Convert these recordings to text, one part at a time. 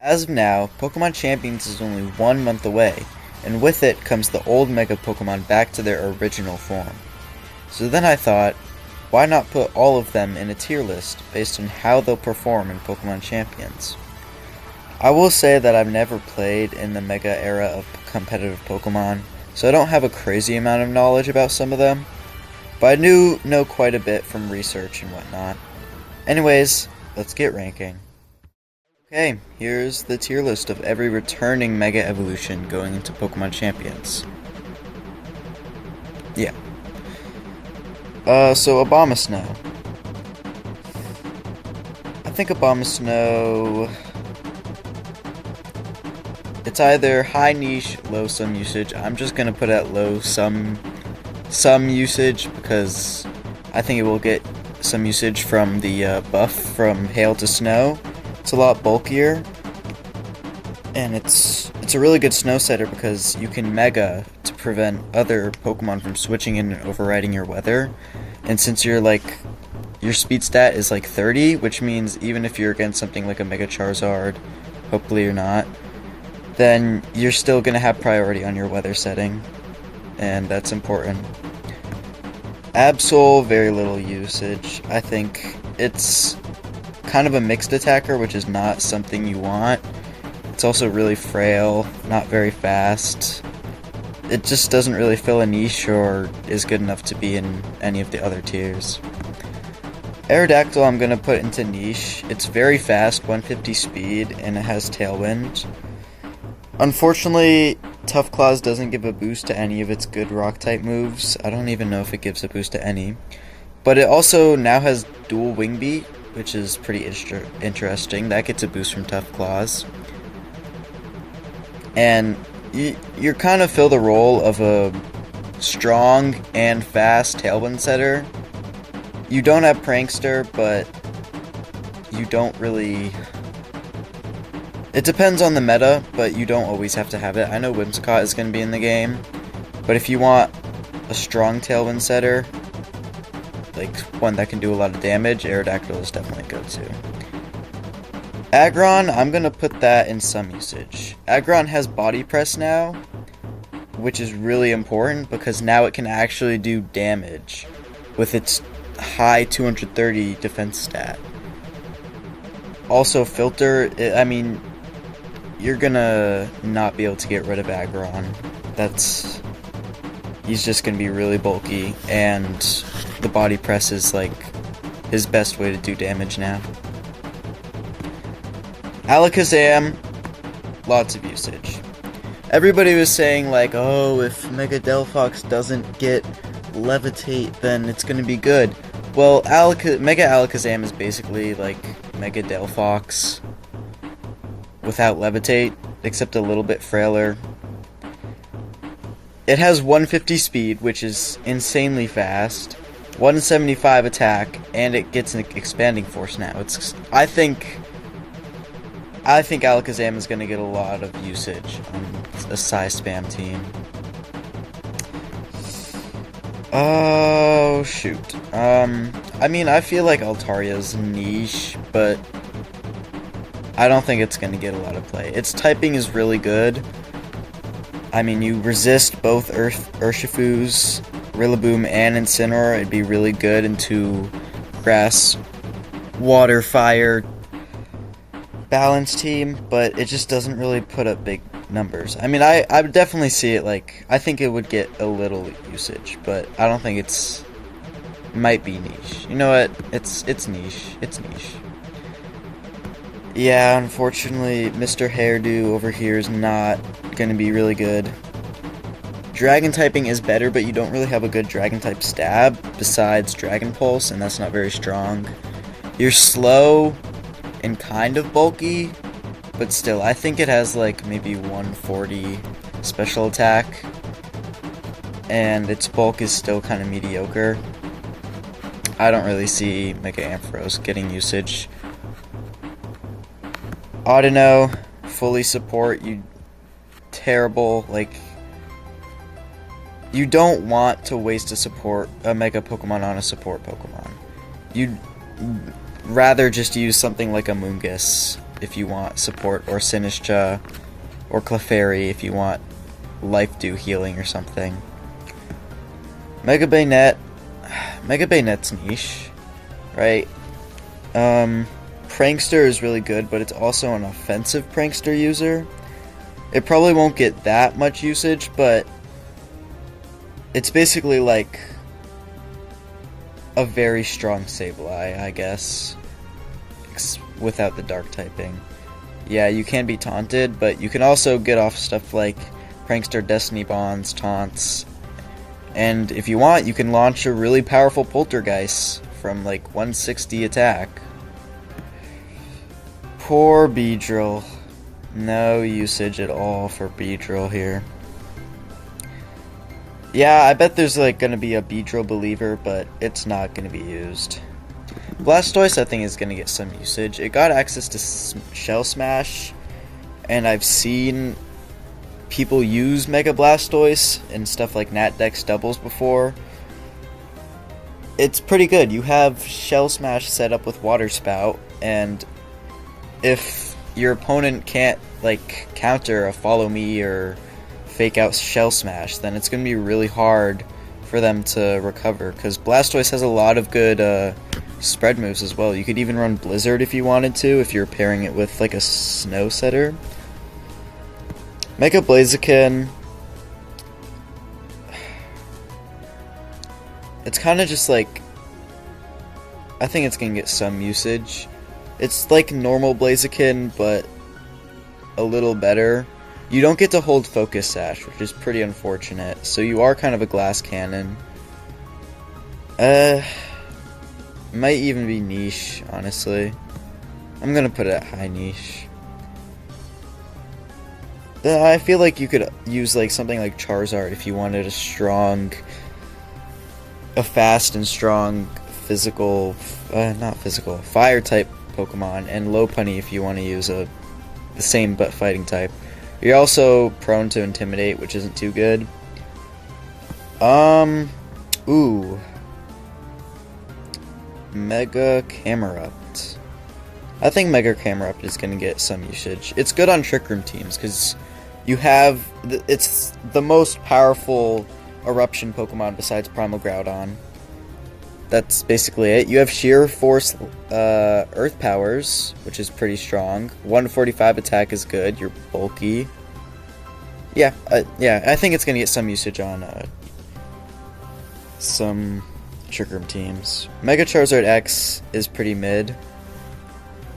As of now, Pokemon Champions is only 1 month away, and with it comes the old Mega Pokemon back to their original form. So then I thought, why not put all of them in a tier list based on how they'll perform in Pokemon Champions? I will say that I've never played in the Mega era of competitive Pokemon, so I don't have a crazy amount of knowledge about some of them, but I do know quite a bit from research and whatnot. Anyways, let's get ranking. Okay, here's the tier list of every returning Mega Evolution going into Pokemon Champions. Yeah. So Abomasnow. I think Abomasnow... It's either high niche, low sum usage. I'm just gonna put it at low sum usage because I think it will get some usage from the buff from Hail to Snow. It's a lot bulkier, and it's a really good snow setter because you can Mega to prevent other Pokemon from switching in and overriding your weather. And since your speed stat is like 30, which means even if you're against something like a Mega Charizard, hopefully you're not, then you're still gonna have priority on your weather setting, and that's important. Absol, very little usage. I think it's kind of a mixed attacker, which is not something you want. It's also really frail, not very fast. It just doesn't really fill a niche or is good enough to be in any of the other tiers. Aerodactyl I'm gonna put into niche. It's very fast, 150 speed, and it has Tailwind. Unfortunately, Tough Claws doesn't give a boost to any of its good rock-type moves. I don't even know if it gives a boost to any. But it also now has dual Wing Beat, which is pretty interesting. That gets a boost from Tough Claws. And you kind of fill the role of a strong and fast Tailwind setter. You don't have Prankster, but you don't really... It depends on the meta, but you don't always have to have it. I know Whimsicott is going to be in the game, but if you want a strong Tailwind setter, like one that can do a lot of damage, Aerodactyl is definitely a go-to. Aggron, I'm going to put that in some usage. Aggron has Body Press now, which is really important because now it can actually do damage with its high 230 defense stat. Also, Filter, I mean... You're gonna not be able to get rid of Aggron. He's just gonna be really bulky, and the Body Press is like his best way to do damage now. Alakazam, lots of usage. Everybody was saying like, oh, if Mega Delphox doesn't get Levitate, then it's gonna be good. Well, Mega Alakazam is basically like Mega Delphox without Levitate, except a little bit frailer. It has 150 speed, which is insanely fast, 175 attack, and it gets an expanding force now. I think Alakazam is going to get a lot of usage on a Psy Spam team. Oh, shoot. I mean, I feel like Altaria's niche, but I don't think it's going to get a lot of play. Its typing is really good. I mean, you resist both Urshifu's, Rillaboom, and Incineroar. It'd be really good into Grass, Water, Fire balance team, but it just doesn't really put up big numbers. I mean, I would definitely see it, like, I think it would get a little usage, but I don't think it might be niche. You know what? It's niche. It's niche. Yeah, unfortunately, Mr. Hairdo over here is not going to be really good. Dragon typing is better, but you don't really have a good Dragon type stab besides Dragon Pulse, and that's not very strong. You're slow and kind of bulky, but still, I think it has like maybe 140 special attack, and its bulk is still kind of mediocre. I don't really see Mega Ampharos getting usage. Audino, fully support, you terrible, like, you don't want to waste a Mega Pokemon on a support Pokemon. You'd rather just use something like a Moongus if you want support, or Sinistcha, or Clefairy if you want Life Dew healing or something. Mega Bayonet. Mega Bayonet's niche, right? Prankster is really good, but it's also an offensive Prankster user. It probably won't get that much usage, but it's basically like a very strong Sableye, I guess, without the dark typing. Yeah, you can be taunted, but you can also get off stuff like Prankster Destiny Bonds, taunts, and if you want, you can launch a really powerful Poltergeist from like 160 attack. Poor Beedrill. No usage at all for Beedrill here. Yeah, I bet there's like gonna be a Beedrill believer, but it's not gonna be used. Blastoise, I think, is gonna get some usage. It got access to Shell Smash, and I've seen people use Mega Blastoise and stuff like Nat Dex doubles before. It's pretty good. You have Shell Smash set up with Water Spout, and if your opponent can't like counter a Follow Me or fake out Shell Smash, then it's going to be really hard for them to recover, because Blastoise has a lot of good spread moves as well. You could even run Blizzard if you wanted to, if you're pairing it with like a Snow Setter. Mega Blaziken, it's kind of just like, I think it's going to get some usage. It's like normal Blaziken, but a little better. You don't get to hold Focus Sash, which is pretty unfortunate, so you are kind of a glass cannon. Might even be niche, honestly. I'm gonna put it at high niche. I feel like you could use like something like Charizard if you wanted a fast and strong fire type Pokemon, and Lopunny if you want to use the same but fighting type. You're also prone to Intimidate, which isn't too good. Mega Camerupt. I think Mega Camerupt is going to get some usage. It's good on Trick Room teams, because you have... it's the most powerful Eruption Pokemon besides Primal Groudon. That's basically it. You have Sheer Force Earth Powers, which is pretty strong. 145 attack is good. You're bulky. Yeah, I think it's going to get some usage on some Trick Room teams. Mega Charizard X is pretty mid,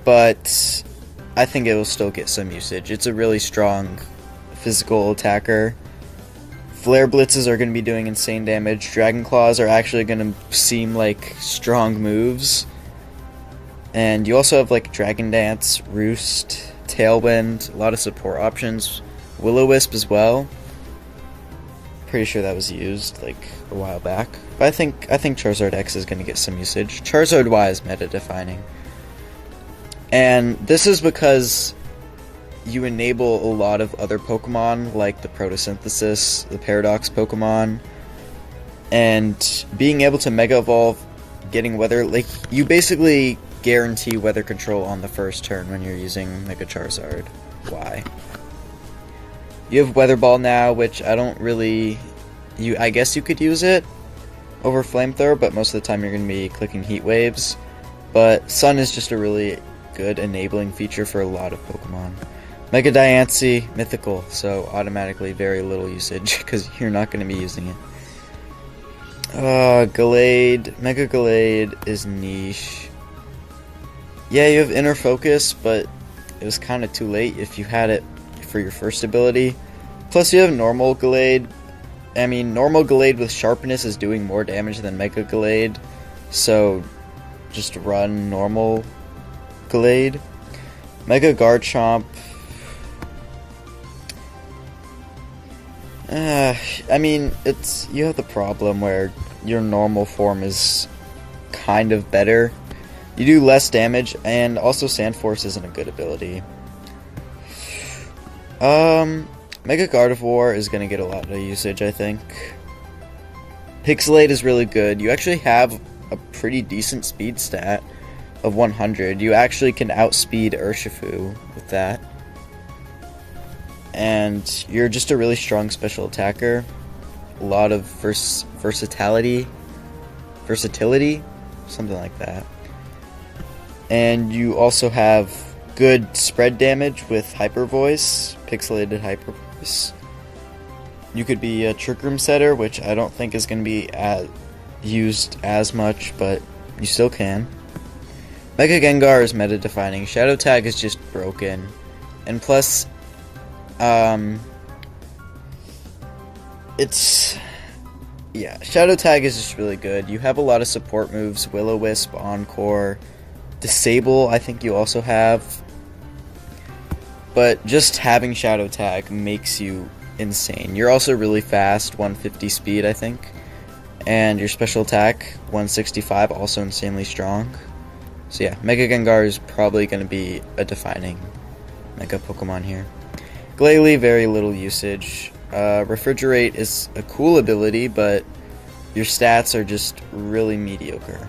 but I think it will still get some usage. It's a really strong physical attacker. Flare Blitzes are going to be doing insane damage. Dragon Claws are actually going to seem like strong moves. And you also have like Dragon Dance, Roost, Tailwind, a lot of support options. Will-O-Wisp as well. Pretty sure that was used like a while back. But I think Charizard X is going to get some usage. Charizard Y is meta defining. And this is because you enable a lot of other Pokemon, like the Photosynthesis, the Paradox Pokemon, and being able to Mega Evolve, getting Weather, like, you basically guarantee Weather Control on the first turn when you're using Mega Charizard Y. You have Weather Ball now, which I don't really, I guess you could use it over Flamethrower, but most of the time you're going to be clicking Heat Waves. But Sun is just a really good enabling feature for a lot of Pokemon. Mega Diancie, mythical, so automatically very little usage, because you're not going to be using it. Gallade, Mega Gallade is niche. Yeah, you have Inner Focus, but it was kind of too late if you had it for your first ability. Plus you have Normal Gallade. I mean, Normal Gallade with Sharpness is doing more damage than Mega Gallade, so just run Normal Gallade. Mega Garchomp. I mean, you have the problem where your normal form is kind of better. You do less damage, and also Sandforce isn't a good ability. Mega Gardevoir is going to get a lot of usage, I think. Pixelate is really good. You actually have a pretty decent speed stat. of 100, you actually can outspeed Urshifu with that. And you're just a really strong special attacker. A lot of versatility, something like that. And you also have good spread damage with Hyper Voice, Pixelated Hyper Voice. You could be a Trick Room setter, which I don't think is going to be used as much, but you still can. Mega Gengar is meta defining. Shadow Tag is just broken. And plus, Shadow Tag is just really good. You have a lot of support moves, Will-O-Wisp, Encore, Disable I think you also have. But just having Shadow Tag makes you insane. You're also really fast, 150 speed I think. And your special attack, 165, also insanely strong. So yeah, Mega Gengar is probably going to be a defining Mega Pokemon here. Glalie, very little usage. Refrigerate is a cool ability, but your stats are just really mediocre.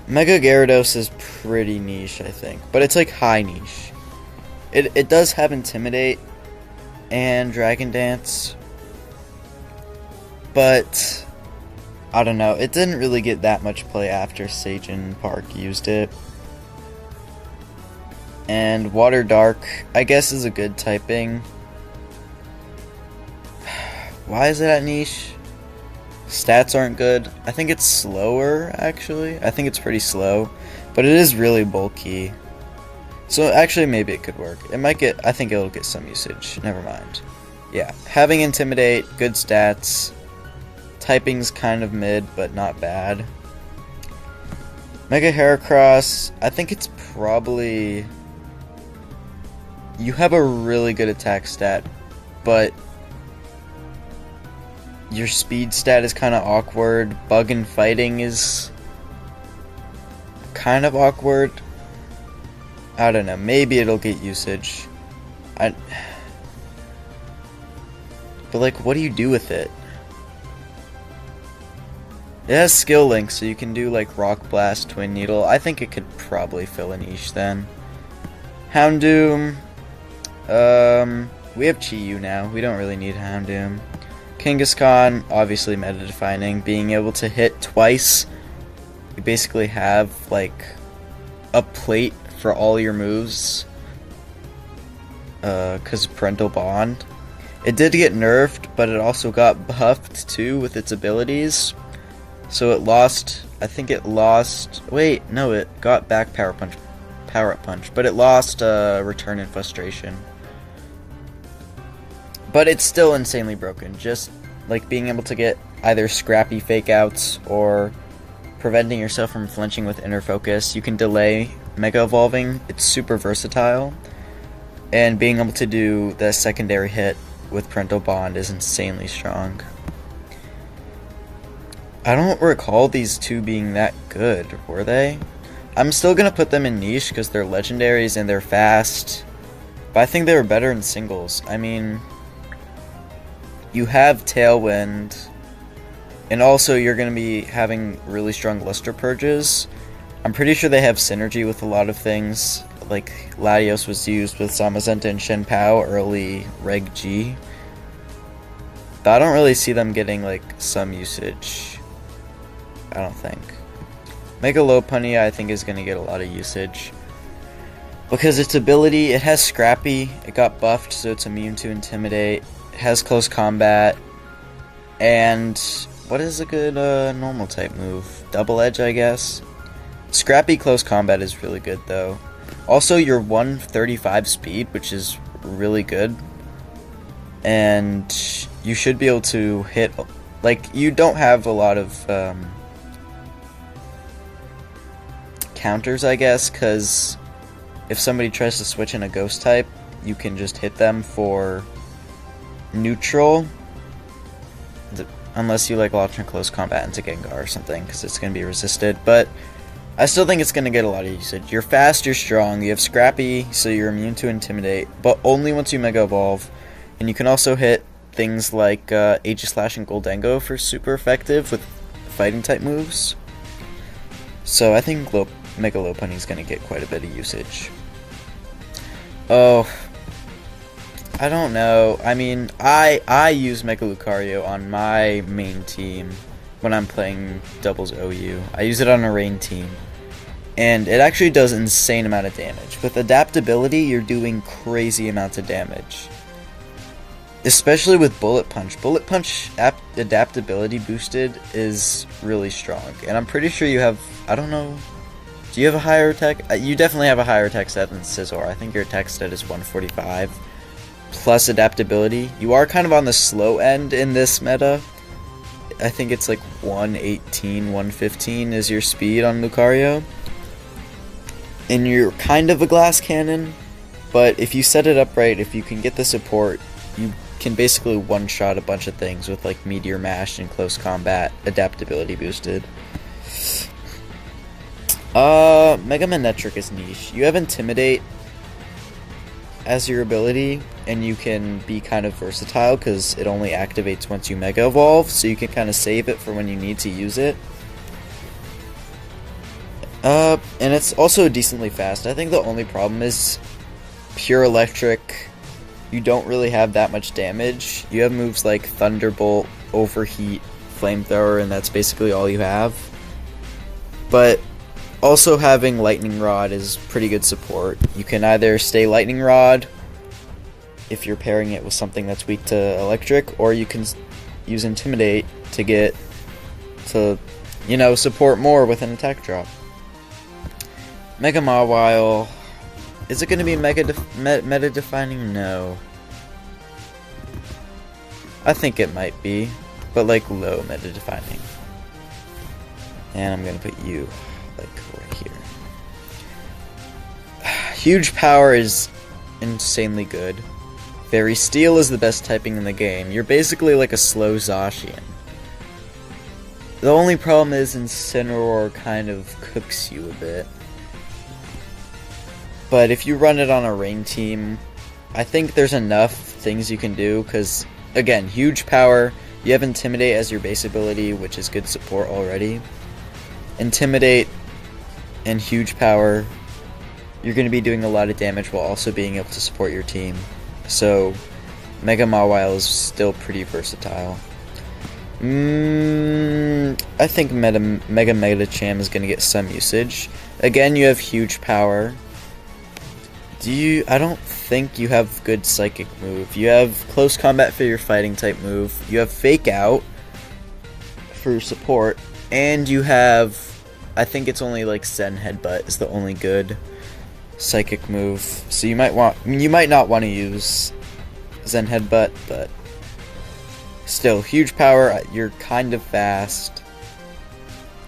Mega Gyarados is pretty niche, I think, but it's like high niche. It does have Intimidate and Dragon Dance, but I don't know, it didn't really get that much play after Sajin Park used it. And Water Dark, I guess, is a good typing. Why is it at niche? Stats aren't good. I think it's slower, actually. I think it's pretty slow, but it is really bulky. So actually, maybe it could work. It might get, I think it'll get some usage. Never mind. Yeah, having Intimidate, good stats. Typing's kind of mid, but not bad. Mega Heracross, I think it's probably... You have a really good attack stat, but your speed stat is kind of awkward. Bug and Fighting is kind of awkward. I don't know, maybe it'll get usage. But like, what do you do with it? It has Skill Link, so you can do like Rock Blast, Twin Needle. I think it could probably fill a niche then. Houndoom. We have Chi-Yu now. We don't really need Houndoom. Kangaskhan, obviously meta defining. Being able to hit twice. You basically have like a plate for all your moves. Because of Parental Bond. It did get nerfed, but it also got buffed too with its abilities. So it lost, I think it lost, wait, no, it got back Power Up Punch, but it lost Return and Frustration. But it's still insanely broken, just like being able to get either scrappy fake outs or preventing yourself from flinching with Inner Focus. You can delay Mega Evolving, it's super versatile, and being able to do the secondary hit with Parental Bond is insanely strong. I don't recall these two being that good, were they? I'm still gonna put them in niche because they're legendaries and they're fast, but I think they were better in singles. I mean, you have Tailwind, and also you're gonna be having really strong Luster Purges. I'm pretty sure they have synergy with a lot of things, like Latios was used with Zamazenta and Shen Pao early Reg G. But I don't really see them getting like some usage. I don't think. Mega Lopunny I think is going to get a lot of usage. Because its ability, it has Scrappy, it got buffed so it's immune to Intimidate, it has Close Combat, and what is a good normal type move? Double Edge I guess? Scrappy Close Combat is really good though. Also your 135 speed, which is really good. And you should be able to hit, like, you don't have a lot of counters, I guess, because if somebody tries to switch in a ghost type, you can just hit them for neutral, unless you like launch a Close Combat into Gengar or something, because it's going to be resisted. But I still think it's going to get a lot of usage. You're fast, you're strong, you have Scrappy, so you're immune to Intimidate, but only once you Mega Evolve. And you can also hit things like Aegislash and Goldengo for super effective with fighting type moves. So I think Mega Lopunny is going to get quite a bit of usage. Oh, I don't know. I mean, I use Mega Lucario on my main team when I'm playing doubles OU. I use it on a rain team, and it actually does an insane amount of damage. With adaptability, you're doing crazy amounts of damage. Especially with Bullet Punch. Bullet Punch adaptability boosted is really strong. And I'm pretty sure you have, I don't know, do you have a higher attack? You definitely have a higher attack stat than Scizor. I think your attack stat is 145 plus adaptability. You are kind of on the slow end in this meta. I think it's like 118, 115 is your speed on Lucario. And you're kind of a glass cannon, but if you set it up right, if you can get the support, you can basically one-shot a bunch of things with like Meteor Mash and Close Combat, adaptability boosted. Mega Manectric is niche. You have Intimidate as your ability, and you can be kind of versatile because it only activates once you Mega Evolve, so you can kind of save it for when you need to use it. And it's also decently fast. I think the only problem is Pure Electric. You don't really have that much damage. You have moves like Thunderbolt, Overheat, Flamethrower, and that's basically all you have. But also having Lightning Rod is pretty good support. You can either stay Lightning Rod if you're pairing it with something that's weak to Electric, or you can use Intimidate to get to, you know, support more with an attack drop. Mega Mawile. Is it going to be meta-defining? No. I think it might be, but like low meta-defining. And I'm going to put you like right here. Huge Power is insanely good. Fairy Steel is the best typing in the game. You're basically like a slow Zacian. The only problem is Incineroar kind of cooks you a bit. But if you run it on a rain team, I think there's enough things you can do, because, again, Huge Power, you have Intimidate as your base ability, which is good support already. Intimidate and Huge Power, you're going to be doing a lot of damage while also being able to support your team. So, Mega Mawile is still pretty versatile. I think Mega Medicham is going to get some usage. Again, you have Huge Power. I don't think you have good Psychic move. You have Close Combat for your Fighting type move. You have Fake Out for support. And you have, I think it's only like Zen Headbutt is the only good Psychic move. So you might not want to use Zen Headbutt, but still, Huge Power, you're kind of fast.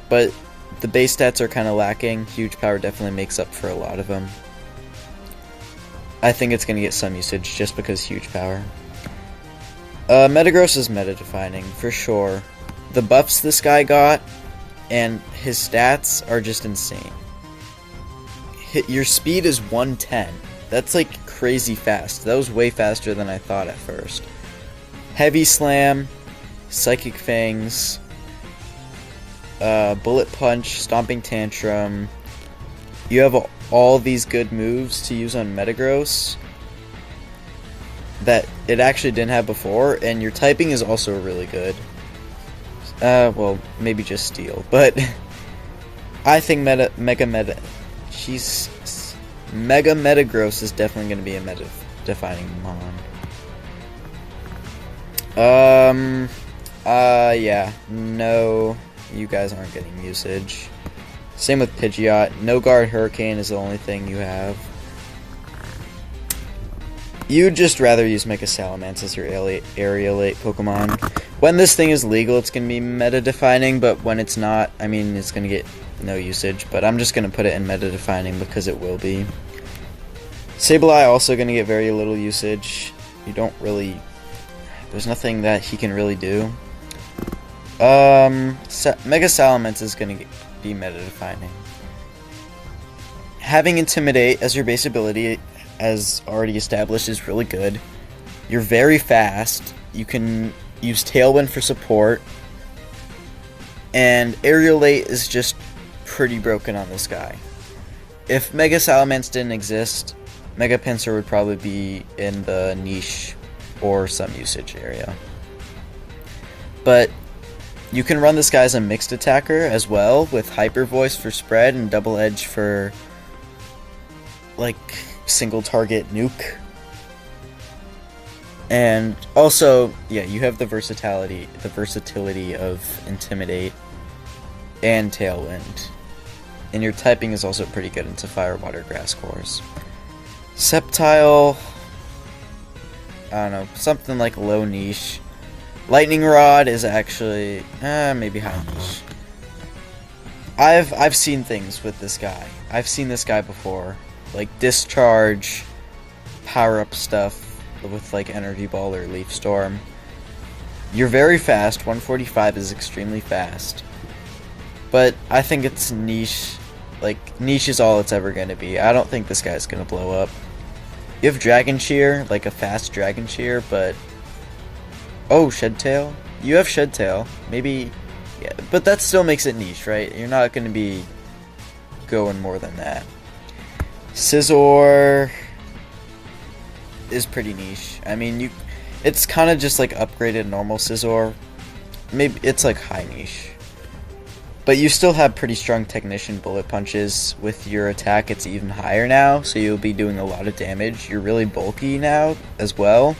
But the base stats are kind of lacking. Huge Power definitely makes up for a lot of them. I think it's going to get some usage just because Huge Power. Metagross is meta-defining, for sure. The buffs this guy got, and his stats are just insane. Your speed is 110. That's like crazy fast. That was way faster than I thought at first. Heavy Slam, Psychic Fangs, Bullet Punch, Stomping Tantrum. You have all these good moves to use on Metagross that it actually didn't have before, and your typing is also really good. Well, maybe just Steel, but I think Mega Metagross is definitely going to be a meta-defining Mon. Yeah, no, you guys aren't getting usage. Same with Pidgeot. No Guard Hurricane is the only thing you have. You'd just rather use Mega Salamence as your Aerialate Pokemon. When this thing is legal, it's going to be meta-defining, but when it's not, I mean, it's going to get no usage. But I'm just going to put it in meta-defining because it will be. Sableye also going to get very little usage. You don't really... There's nothing that he can really do. Mega Salamence is going to be meta-defining. Having Intimidate as your base ability, as already established, is really good. You're very fast. You can use Tailwind for support. And Aerialate is just pretty broken on this guy. if Mega Salamence didn't exist, Mega Pinsir would probably be in the niche or some usage area. But you can run this guy as a mixed attacker as well, with Hyper Voice for spread and Double Edge for like single target nuke. And also, yeah, you have the versatility of Intimidate and Tailwind. And your typing is also pretty good into Fire, Water, Grass cores. Sceptile, I don't know, something like low niche. Lightning Rod is actually maybe high niche. I've seen things with this guy. I've seen this guy before, like Discharge, power up stuff with like Energy Ball or Leaf Storm. You're very fast. 145 is extremely fast, but I think it's niche. Like, niche is all it's ever gonna be. I don't think this guy's gonna blow up. You have Dragon Shear, like a fast Dragon Shear, but oh, Shed Tail? You have Shed Tail. Maybe, yeah, but that still makes it niche, right? You're not gonna be going more than that. Scizor is pretty niche. I mean, it's kind of just like upgraded normal Scizor. Maybe it's like high niche. But you still have pretty strong Technician Bullet Punches. With your attack, it's even higher now, so you'll be doing a lot of damage. You're really bulky now as well.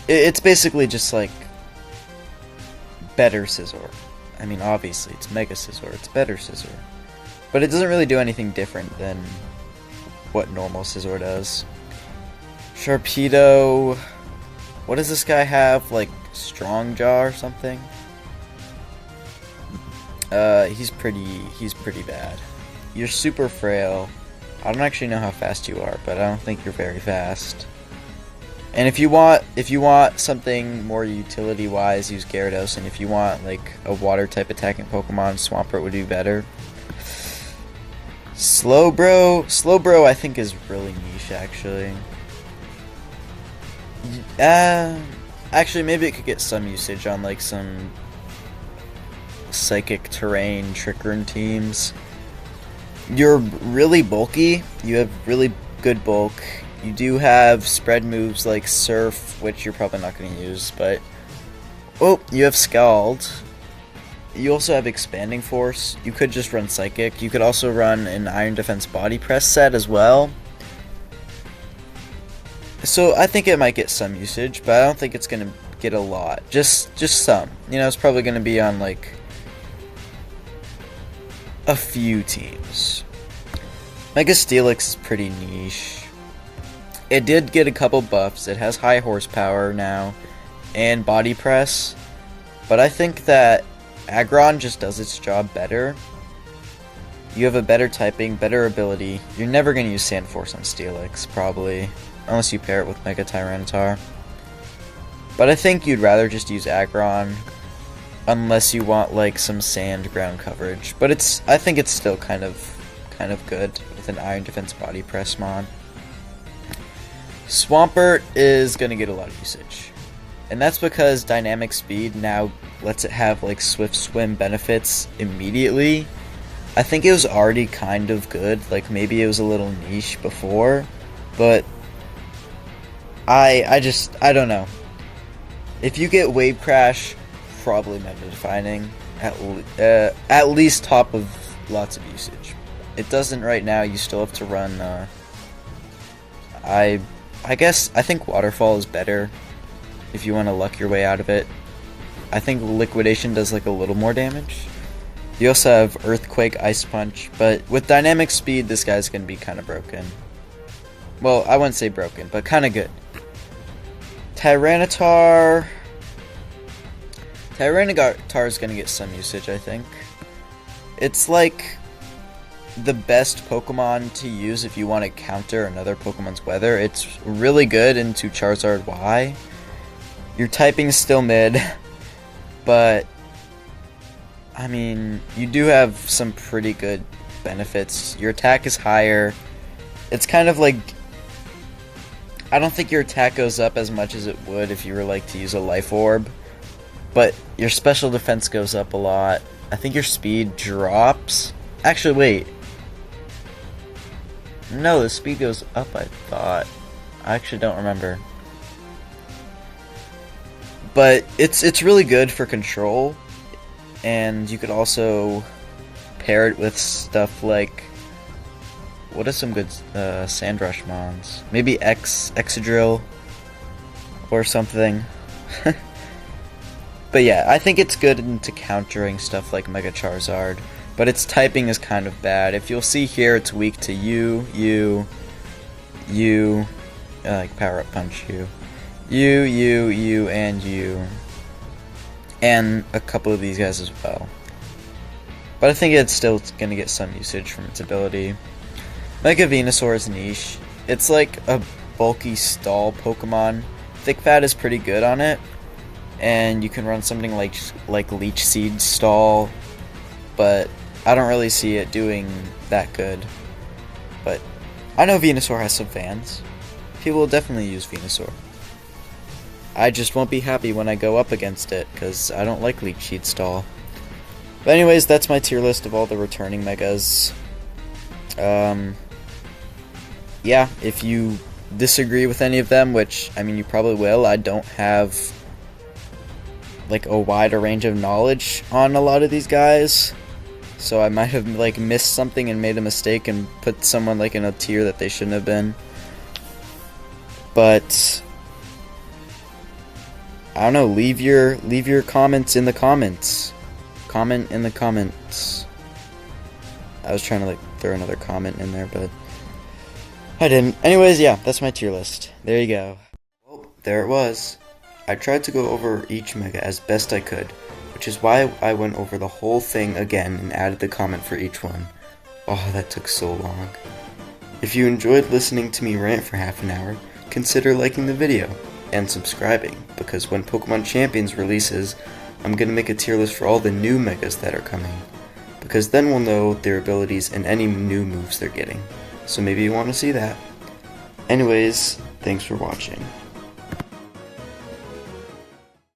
It's basically just like better Scizor. I mean, obviously, it's Mega Scizor. It's better Scizor. But it doesn't really do anything different than what normal Scizor does. Sharpedo. What does this guy have? Like Strong Jaw or something? He's pretty bad. You're super frail. I don't actually know how fast you are, but I don't think you're very fast. And if you want something more utility-wise, use Gyarados. And if you want like a water-type attacking Pokemon, Swampert would be better. Slowbro, I think is really niche actually. Actually, maybe it could get some usage on like some Psychic Terrain Trick-Room teams. You're really bulky. You have really good bulk. You do have spread moves like Surf, which you're probably not going to use, but oh, you have Scald. You also have Expanding Force. You could just run Psychic. You could also run an Iron Defense Body Press set as well. So I think it might get some usage, but I don't think it's going to get a lot. Just some. You know, it's probably going to be on like a few teams. Mega Steelix is pretty niche. It did get a couple buffs. It has high horsepower now and body press, but I think that Aggron just does its job better. You have a better typing, better ability. You're never going to use Sand Force on Steelix, probably, unless you pair it with Mega Tyranitar. But I think you'd rather just use Aggron, unless you want like some sand ground coverage. But I think it's still kind of good with an Iron Defense Body Press mod. Swampert is gonna get a lot of usage, and that's because Dynamic Speed now lets it have like Swift Swim benefits immediately. I think it was already kind of good, like maybe it was a little niche before, but I don't know. If you get Wave Crash, probably meta defining, at least top of lots of usage. It doesn't right now. You still have to run. I think Waterfall is better if you want to luck your way out of it. I think Liquidation does like a little more damage. You also have Earthquake, Ice Punch, but with Dynamic Speed, this guy's gonna be kind of broken. Well, I wouldn't say broken, but kind of good. Tyranitar is going to get some usage, I think. It's like the best Pokemon to use if you want to counter another Pokemon's weather. It's really good into Charizard Y. Your typing's still mid, but I mean, you do have some pretty good benefits. Your attack is higher. It's kind of like, I don't think your attack goes up as much as it would if you were like to use a Life Orb, but your special defense goes up a lot. I think your speed drops. Actually, wait. No, the speed goes up, I thought. I actually don't remember. But it's really good for control, and you could also pair it with stuff like, what are some good Sand Rush mons? Maybe Excadrill or something. But yeah, I think it's good into countering stuff like Mega Charizard, but its typing is kind of bad. If you'll see here, it's weak to U, like Power Up Punch U, and U, and a couple of these guys as well. But I think it's still going to get some usage from its ability. Mega Venusaur is niche. It's like a bulky stall Pokemon. Thick Fat is pretty good on it, and you can run something like Leech Seed stall, but I don't really see it doing that good. But I know Venusaur has some fans. People will definitely use Venusaur. I just won't be happy when I go up against it, because I don't like Leech Seed stall. But anyways, that's my tier list of all the returning Megas. Yeah, if you disagree with any of them, which, I mean, you probably will, I don't have like a wider range of knowledge on a lot of these guys, so I might have like missed something and made a mistake and put someone like in a tier that they shouldn't have been. But I don't know, leave your comments in the comments. Comment in the comments. I was trying to like throw another comment in there, but I didn't. Anyways, yeah, that's my tier list. There you go. Well, there it was. I tried to go over each Mega as best I could, which is why I went over the whole thing again and added the comment for each one. Oh, that took so long. If you enjoyed listening to me rant for half an hour, consider liking the video and subscribing, because when Pokemon Champions releases, I'm going to make a tier list for all the new Megas that are coming, because then we'll know their abilities and any new moves they're getting. So maybe you want to see that. Anyways, thanks for watching.